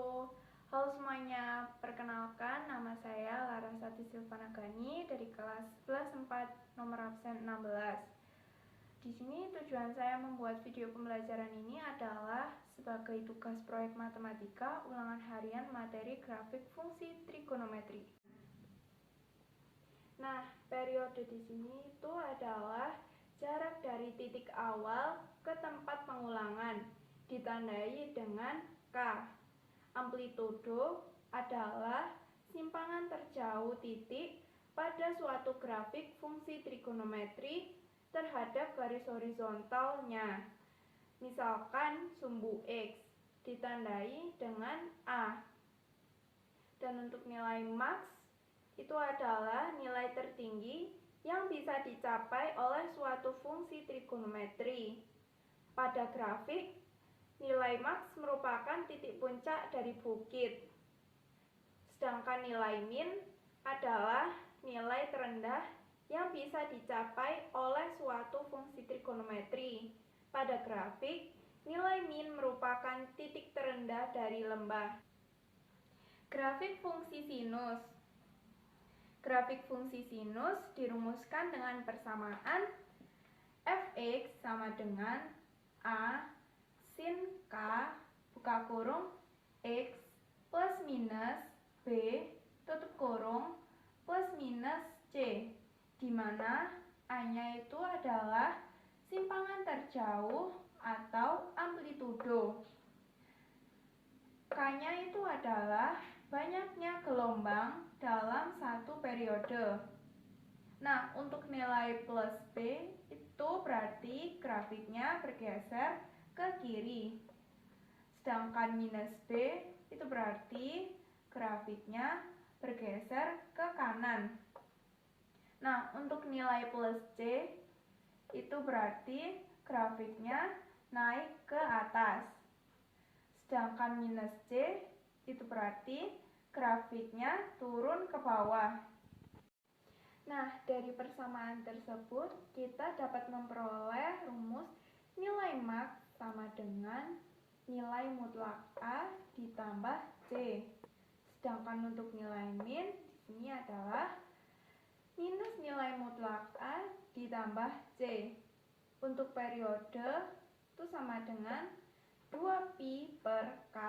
Halo semuanya, perkenalkan nama saya Larasati Silvana Gani dari kelas 11 4 nomor absen 16. Di sini tujuan saya membuat video pembelajaran ini adalah sebagai tugas proyek matematika ulangan harian materi grafik fungsi trigonometri. Nah, periode di sini itu adalah jarak dari titik awal ke tempat pengulangan, ditandai dengan K. Amplitudo adalah simpangan terjauh titik pada suatu grafik fungsi trigonometri terhadap garis horizontalnya. Misalkan sumbu X ditandai dengan A. Dan untuk nilai max itu adalah nilai tertinggi yang bisa dicapai oleh suatu fungsi trigonometri. Pada grafik, nilai max merupakan titik puncak dari bukit. Sedangkan nilai min adalah nilai terendah yang bisa dicapai oleh suatu fungsi trigonometri. Pada grafik, nilai min merupakan titik terendah dari lembah. Grafik fungsi sinus. Grafik fungsi sinus dirumuskan dengan persamaan fx sama dengan A sin K buka kurung X plus minus B tutup kurung plus minus C, di mana A-nya itu adalah simpangan terjauh atau amplitudo. K-nya itu adalah banyaknya gelombang dalam satu periode. Nah, untuk nilai plus B itu berarti grafiknya bergeser ke kiri. Sedangkan minus B itu berarti grafiknya bergeser ke kanan. Nah, untuk nilai plus C itu berarti grafiknya naik ke atas. Sedangkan minus C itu berarti grafiknya turun ke bawah. Nah, dari persamaan tersebut kita dapat memperoleh rumus nilai max sama dengan nilai mutlak A ditambah C. Sedangkan untuk nilai min di sini adalah minus nilai mutlak A ditambah C. Untuk periode itu sama dengan 2pi per K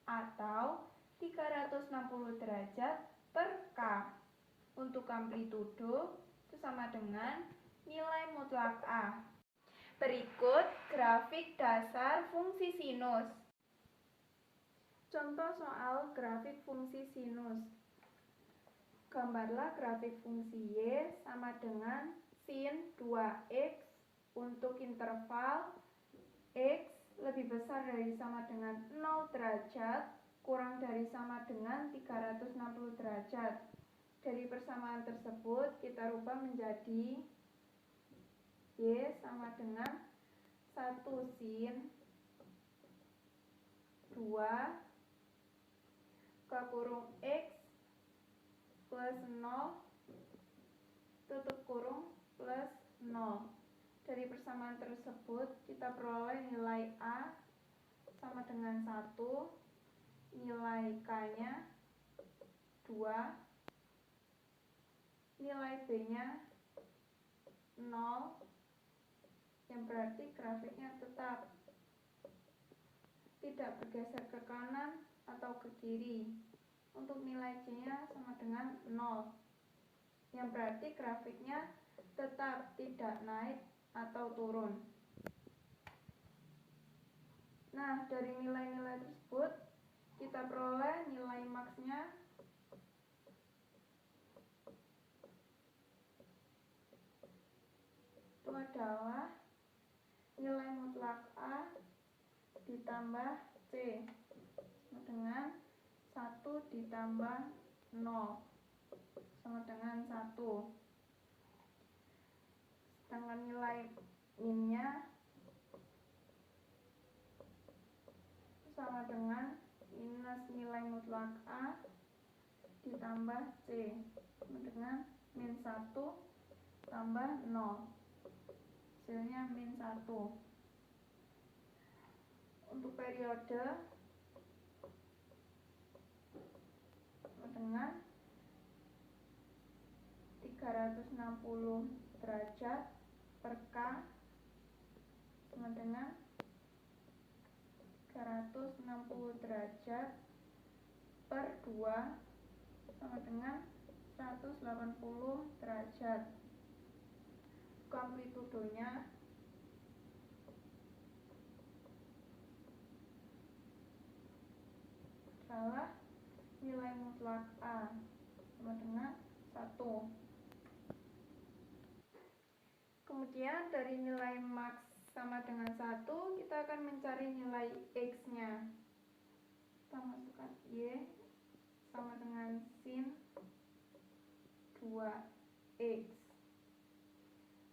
atau 360 derajat per K. Untuk amplitudo itu sama dengan nilai mutlak A. Berikut grafik dasar fungsi sinus. Contoh soal grafik fungsi sinus. Gambarlah grafik fungsi Y sama dengan sin 2x untuk interval X lebih besar dari sama dengan 0 derajat kurang dari sama dengan 360 derajat. Dari persamaan tersebut kita rubah menjadi Y sama dengan 1 sin 2 buka kurung X plus 0 tutup kurung plus 0. Dari persamaan tersebut kita peroleh nilai A sama dengan 1, nilai K-nya 2, nilai B-nya 0, yang berarti grafiknya tetap tidak bergeser ke kanan atau ke kiri. Untuk nilai C-nya sama dengan 0, yang berarti grafiknya tetap tidak naik atau turun. Nah, dari nilai-nilai tersebut kita peroleh nilai max-nya itu adalah nilai mutlak A ditambah C sama dengan 1 ditambah 0 sama dengan 1. Sedangkan nilai min-nya sama dengan minus nilai mutlak A ditambah C sama dengan min 1 tambah 0. Hasilnya min 1. Untuk periode 360 derajat per K sama dengan 360 derajat per 2 sama dengan 180 derajat. Amplitudonya adalah nilai mutlak A sama dengan 1. Kemudian dari nilai max sama dengan 1, kita akan mencari nilai X-nya. Kita masukkan Y sama dengan sin 2X.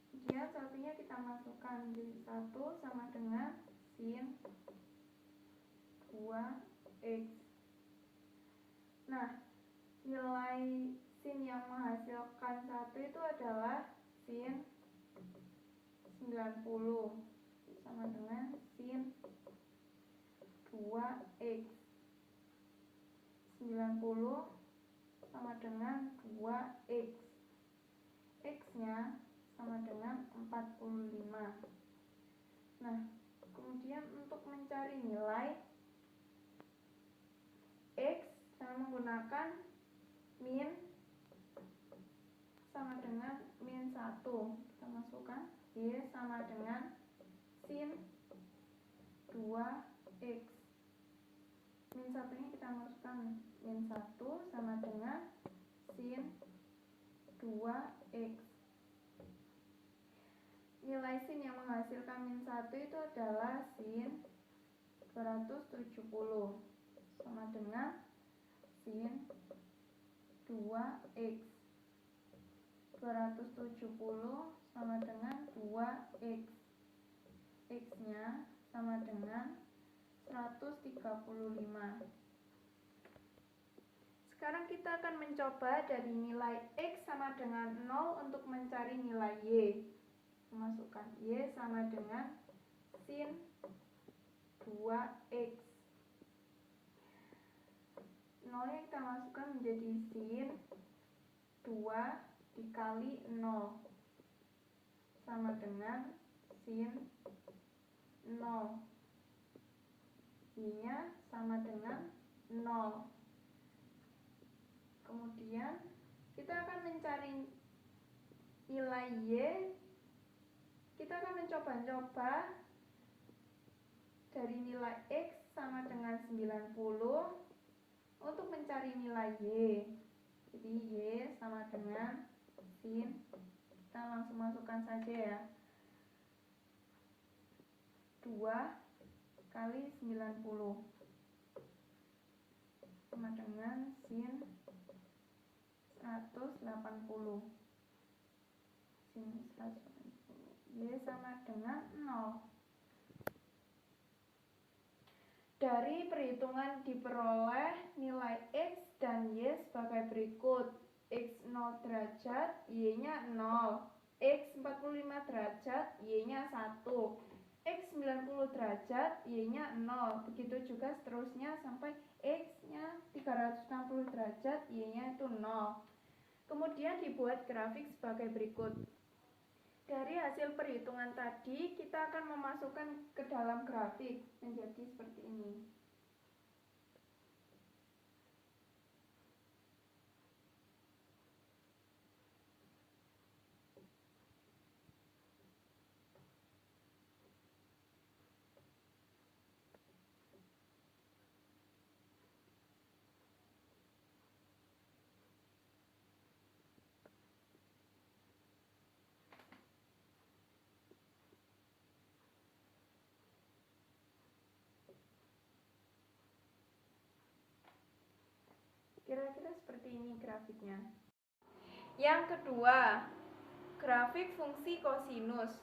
Kemudian satunya kita masukkan di 1 sama dengan sin 2X. Nah, nilai sin yang menghasilkan 1 itu adalah sin 90 sama dengan sin 2X. 90 sama dengan 2X. X-nya sama dengan 45. Nah, kemudian untuk mencari nilai X, saya menggunakan min sama dengan min 1. Kita masukkan Y sama dengan sin 2X. Min 1-nya kita masukkan min 1 sama dengan sin 2X. Nilai sin yang menghasilkan min 1 itu adalah sin 270 sama dengan sin 2X. 270 sama dengan 2X. X-nya sama dengan 135. Sekarang kita akan mencoba dari nilai X sama dengan 0 untuk mencari nilai Y. Masukkan Y sama dengan sin 2X. 0 yang kita masukkan menjadi sin 2 dikali 0 sama dengan sin 0. Y-nya sama dengan 0. Kemudian kita akan mencari nilai Y. Kita akan mencoba-coba dari nilai X sama dengan 90 untuk mencari nilai Y. Jadi Y sama dengan sin, kita langsung masukkan saja ya, 2 kali 90 sama dengan sin 180. Sin 180. Y sama dengan 0. Dari perhitungan diperoleh nilai X dan Y sebagai berikut. X 0 derajat, Y-nya 0. X 45 derajat, Y-nya 1. X 90 derajat, Y-nya 0. Begitu juga seterusnya sampai X-nya 360 derajat, Y-nya itu 0. Kemudian dibuat grafik sebagai berikut. Dari hasil perhitungan tadi, kita akan memasukkan ke dalam grafik menjadi seperti ini. Kira-kira seperti ini grafiknya. Yang kedua, grafik fungsi kosinus.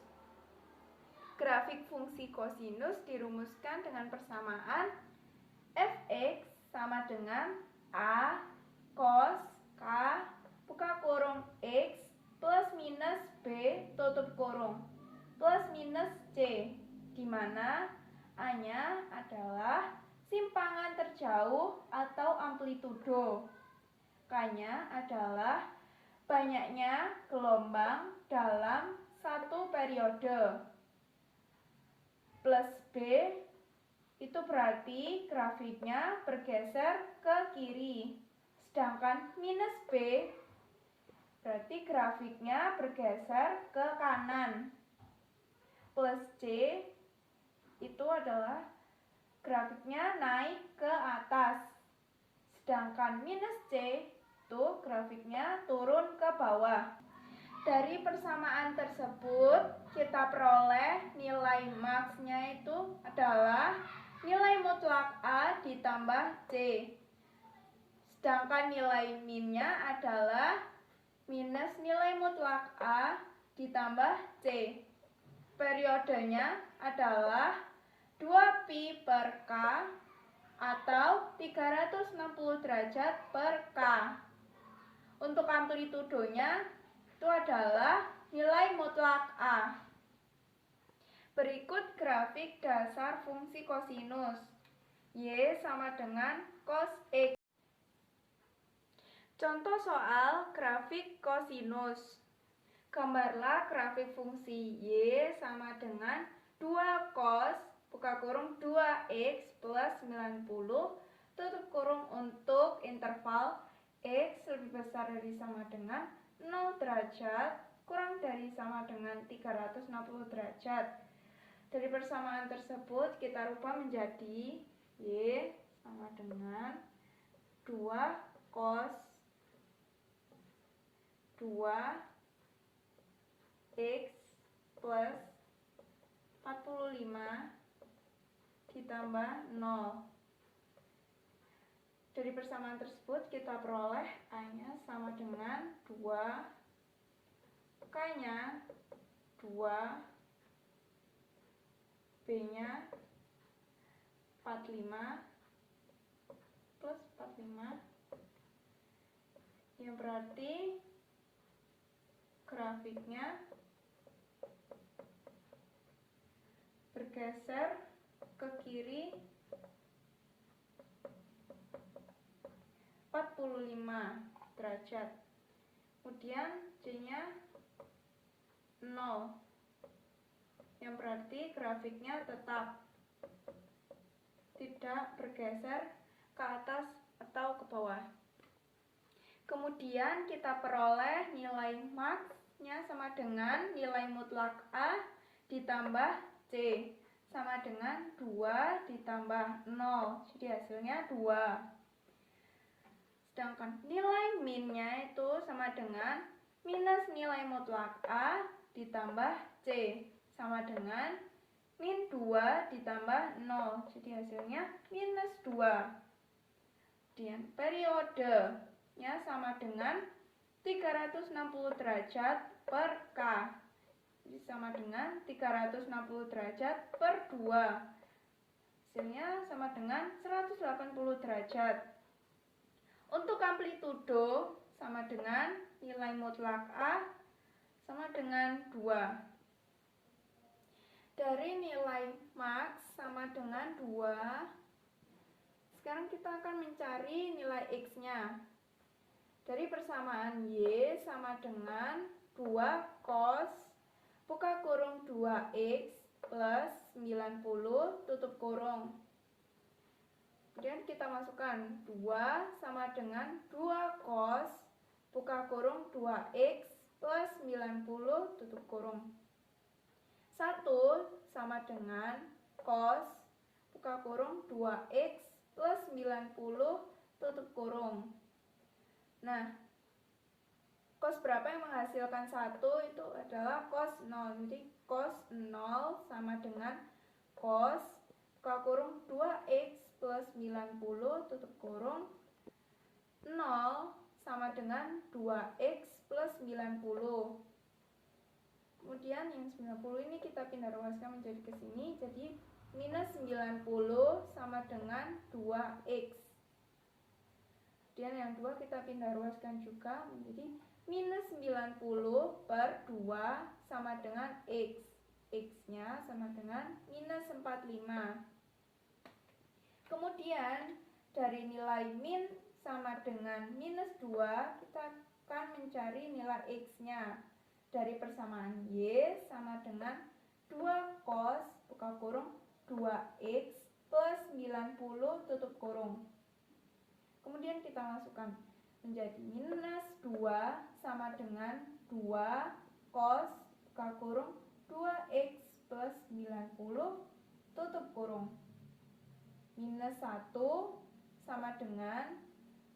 Grafik fungsi kosinus dirumuskan dengan persamaan fx sama dengan a cos k buka kurung x plus minus b tutup kurung plus minus c, di mana a-nya adalah simpangan terjauh atau amplitudo, k-nya adalah banyaknya gelombang dalam satu periode. Plus B itu berarti grafiknya bergeser ke kiri. Sedangkan minus B berarti grafiknya bergeser ke kanan. Plus C itu adalah grafiknya naik ke atas. Sedangkan minus C itu grafiknya turun ke bawah. Dari persamaan tersebut kita peroleh nilai maksnya itu adalah nilai mutlak A ditambah C. Sedangkan nilai minnya adalah minus nilai mutlak A ditambah C. Periodenya adalah 2pi per K atau 360 derajat per K. Untuk amplitudonya itu adalah nilai mutlak A. Berikut grafik dasar fungsi kosinus. Y sama dengan cos X. Contoh soal grafik kosinus. Gambarlah grafik fungsi Y sama dengan 2 cos buka kurung 2x plus 90 tutup kurung untuk interval x lebih besar dari sama dengan 0 derajat kurang dari sama dengan 360 derajat. Dari persamaan tersebut kita rubah menjadi Y sama dengan 2 cos 2x plus 45 ditambah 0. Dari persamaan tersebut kita peroleh A-nya sama dengan 2, K-nya 2, B-nya 45 plus 45, yang berarti grafiknya bergeser ke kiri 45 derajat. Kemudian C-nya 0, yang berarti grafiknya tetap tidak bergeser ke atas atau ke bawah. Kemudian kita peroleh nilai maksnya sama dengan nilai mutlak A ditambah C sama dengan 2 ditambah 0. Jadi hasilnya 2. Sedangkan nilai minnya itu sama dengan minus nilai mutlak A ditambah C sama dengan min 2 ditambah 0. Jadi hasilnya minus 2. Kemudian periodenya sama dengan 360 derajat per K. Jadi sama dengan 360 derajat per 2. Hasilnya sama dengan 180 derajat. Untuk amplitudo sama dengan nilai mutlak A sama dengan 2. Dari nilai maks sama dengan 2, sekarang kita akan mencari nilai X-nya. Dari persamaan Y sama dengan 2 cos buka kurung 2x plus 90 tutup kurung. Kemudian kita masukkan 2 sama dengan 2 cos buka kurung 2x plus 90 tutup kurung. 1 sama dengan cos buka kurung 2x plus 90 tutup kurung. Nah, cos berapa yang menghasilkan 1 itu adalah cos 0. Jadi cos 0 sama dengan cos buka kurung 2x plus 90 tutup kurung 0 sama dengan 2x plus 90. Kemudian yang 90 ini kita pindah ruaskan menjadi ke sini, jadi minus 90 sama dengan 2x. Kemudian yang 2 kita pindah ruaskan juga menjadi minus 90 per 2 sama dengan x. X-nya sama dengan minus 45. Kemudian dari nilai min sama dengan minus 2 kita akan mencari nilai X-nya. Dari persamaan Y sama dengan 2 cos buka kurung 2X plus 90 tutup kurung. Kemudian kita masukkan menjadi minus 2 sama dengan 2 cos buka kurung 2X plus 90 tutup kurung. Minus 1 sama dengan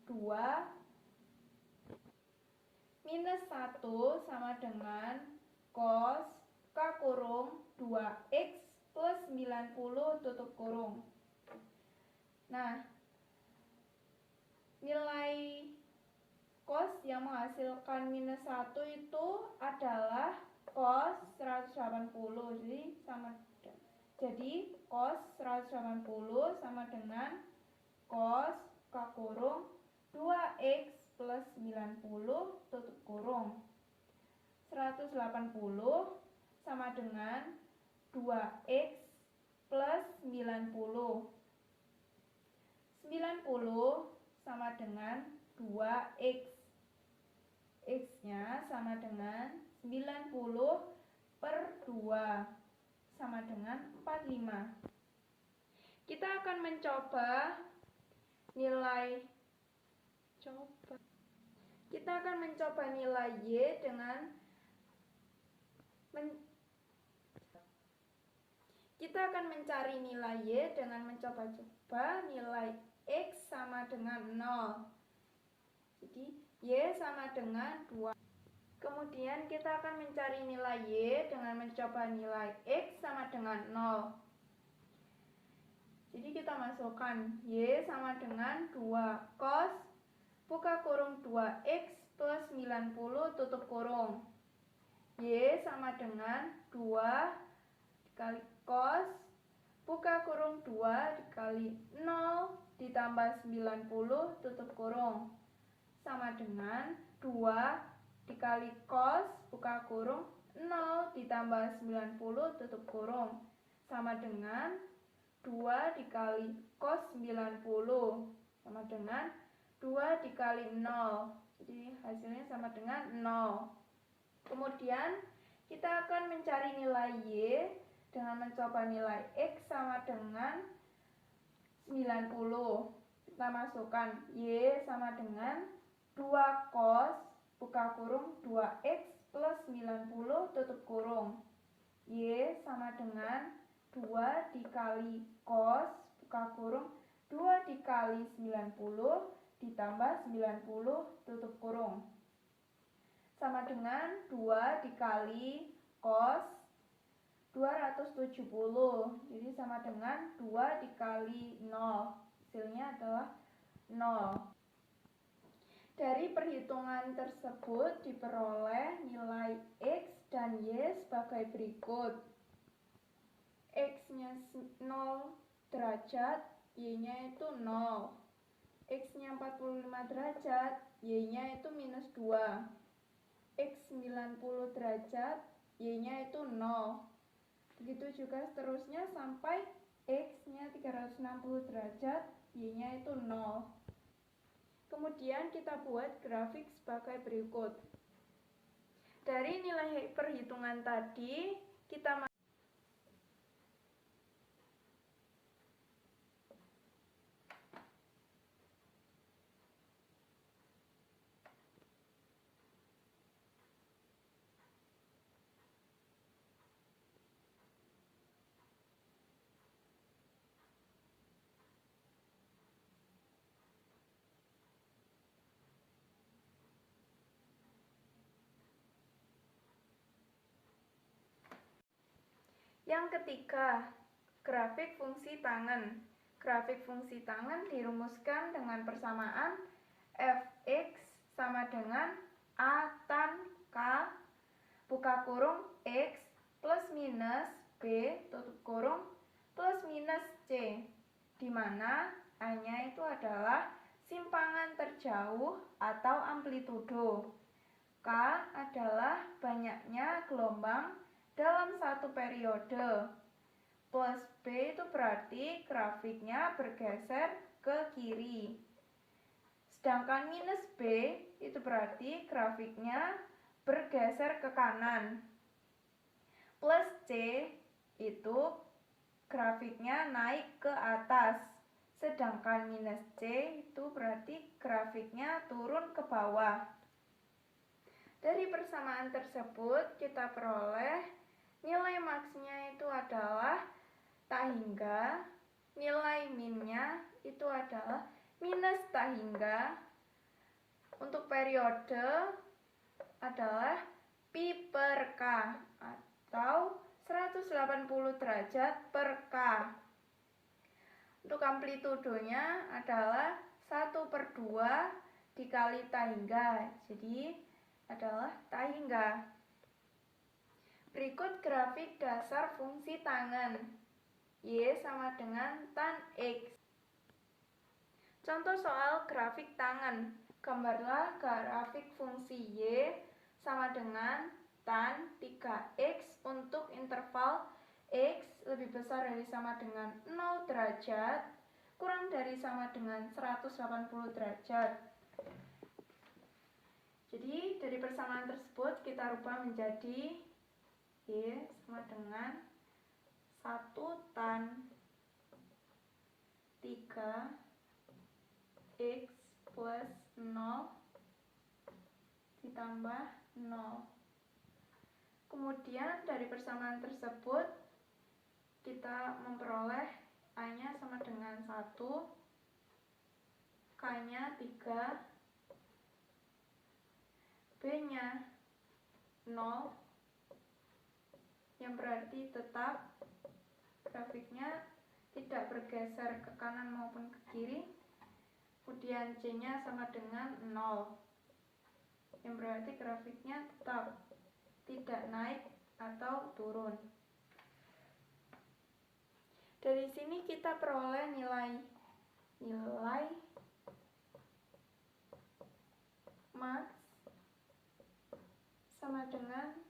2 minus 1 sama dengan cos buka kurung 2X plus 90 tutup kurung. Nah, nilai cos yang menghasilkan minus 1 itu adalah cos 180. Jadi cos 180 sama dengan cos buka kurung 2X plus 90 tutup kurung. 180 sama dengan 2X plus 90. 90 sama dengan 2X. X-nya sama dengan 90 per 2 sama dengan 45. Kita akan mencoba nilai Y dengan kita akan mencari nilai Y dengan mencoba-coba nilai X sama dengan 0. Jadi Y sama dengan 2. Kemudian kita akan mencari nilai Y dengan mencoba nilai X sama dengan 0. Jadi kita masukkan Y sama dengan 2 cos buka kurung 2X plus 90 tutup kurung. Y sama dengan 2 dikali cos buka kurung 2 dikali 0 ditambah 90 tutup kurung sama dengan 2 dikali cos buka kurung 0 ditambah 90 tutup kurung sama dengan 2 dikali cos 90 sama dengan 2 dikali 0. Jadi hasilnya sama dengan 0. Kemudian kita akan mencari nilai Y dengan mencoba nilai X sama dengan 90. Kita masukkan Y sama dengan 2 cos buka kurung 2X plus 90 tutup kurung. Y sama dengan 2 dikali cos buka kurung 2 dikali 90 ditambah 90 tutup kurung sama dengan 2 dikali cos 270. Jadi sama dengan 2 dikali 0. Hasilnya adalah 0. Dari perhitungan tersebut diperoleh nilai X dan Y sebagai berikut. X-nya 0 derajat, Y-nya itu 0. X-nya 45 derajat, Y-nya itu minus 2. X 90 derajat, Y-nya itu 0. Begitu juga seterusnya sampai X-nya 360 derajat, Y-nya itu 0. Kemudian kita buat grafik sebagai berikut. Dari nilai perhitungan tadi, kita yang ketiga, grafik fungsi tangen. Grafik fungsi tangen dirumuskan dengan persamaan Fx sama dengan A tan K buka kurung X plus minus B tutup kurung plus minus C, di mana A-nya itu adalah simpangan terjauh atau amplitudo. K adalah banyaknya gelombang dalam satu periode. Plus B itu berarti grafiknya bergeser ke kiri. Sedangkan minus B itu berarti grafiknya bergeser ke kanan. Plus C itu grafiknya naik ke atas. Sedangkan minus C itu berarti grafiknya turun ke bawah. Dari persamaan tersebut kita peroleh nilai maksnya itu adalah tak hingga, nilai minnya itu adalah minus tak hingga. Untuk periode adalah pi per K atau 180 derajat per K. Untuk amplitudonya adalah 1/2 dikali tak hingga, jadi adalah tak hingga. Berikut grafik dasar fungsi tangen. Y sama dengan tan X. Contoh soal grafik tangen. Gambarlah grafik fungsi Y sama dengan tan 3X untuk interval X lebih besar dari sama dengan 0 derajat kurang dari sama dengan 180 derajat. Jadi dari persamaan tersebut kita rubah menjadi Y sama dengan 1 tan 3X plus 0 ditambah 0. Kemudian dari persamaan tersebut kita memperoleh A-nya sama dengan 1, K-nya 3, B-nya 0, yang berarti tetap grafiknya tidak bergeser ke kanan maupun ke kiri. Kemudian C-nya sama dengan 0, yang berarti grafiknya tetap tidak naik atau turun. Dari sini kita peroleh nilai max sama dengan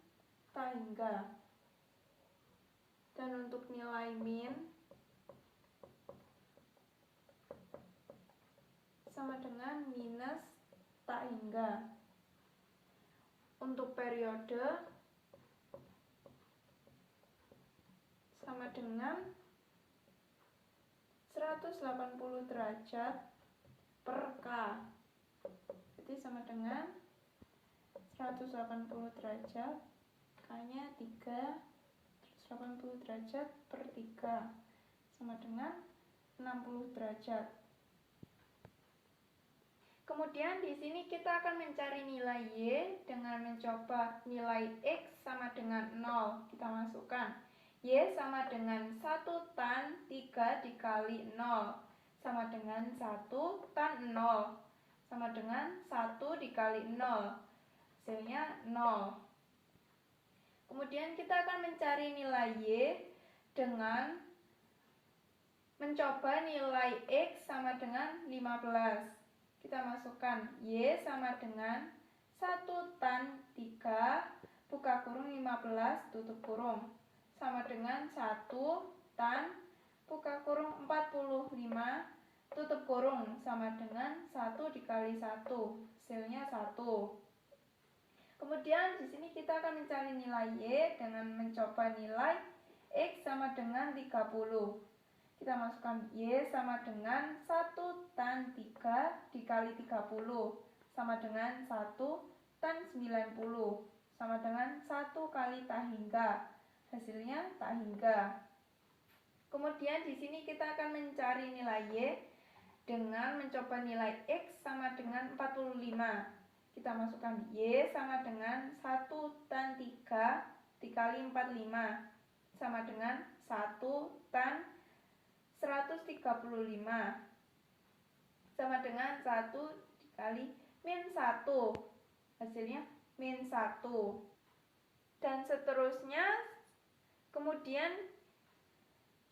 tak hingga. Dan untuk nilai min sama dengan minus tak hingga. Untuk periode sama dengan 180 derajat per K. Jadi sama dengan 180 derajat, K-nya 3, 180 derajat per 3 sama dengan 60 derajat. Kemudian di sini kita akan mencari nilai Y dengan mencoba nilai X sama dengan 0. Kita masukkan Y sama dengan 1 tan 3 dikali 0 sama dengan 1 tan 0 sama dengan 1 dikali 0, hasilnya 0. Kemudian kita akan mencari nilai Y dengan mencoba nilai X sama dengan 15. Kita masukkan Y sama dengan 1 tan 3 buka kurung 15 tutup kurung sama dengan 1 tan buka kurung 45 tutup kurung sama dengan 1 dikali 1, hasilnya 1. Kemudian di sini kita akan mencari nilai Y dengan mencoba nilai X sama dengan 30. Kita masukkan Y sama dengan 1 tan 3 dikali 30 sama dengan 1 tan 90 sama dengan 1 kali tak hingga, hasilnya tak hingga. Kemudian di sini kita akan mencari nilai Y dengan mencoba nilai X sama dengan 45. Kita masukkan Y sama dengan 1 tan 3 dikali 45 sama dengan 1 tan 135 sama dengan 1 dikali min 1, hasilnya min 1. Dan seterusnya, kemudian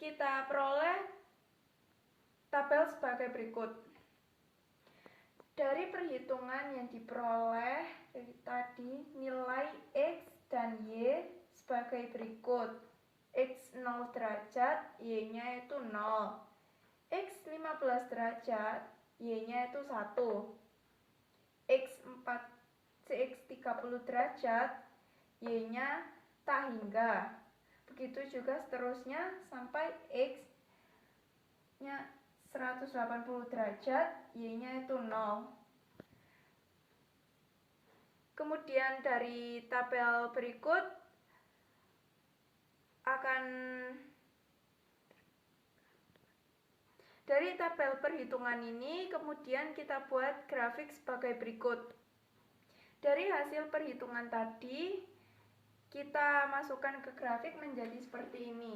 kita peroleh tabel sebagai berikut. Dari perhitungan yang diperoleh dari tadi, nilai X dan Y sebagai berikut. X 0 derajat, Y-nya itu 0. X 15 derajat, Y-nya itu 1. X4 CX 30 derajat, Y-nya tak hingga. Begitu juga seterusnya sampai X-nya 180 derajat, Y-nya itu 0. Kemudian dari tabel berikut dari tabel perhitungan ini kemudian kita buat grafik sebagai berikut. Dari hasil perhitungan tadi kita masukkan ke grafik menjadi seperti ini.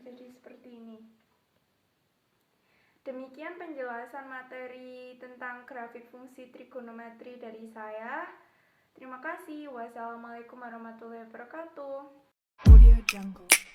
Jadi seperti ini. Demikian penjelasan materi tentang grafik fungsi trigonometri dari saya. Terima kasih. Wassalamualaikum warahmatullahi wabarakatuh. Audio Jungle.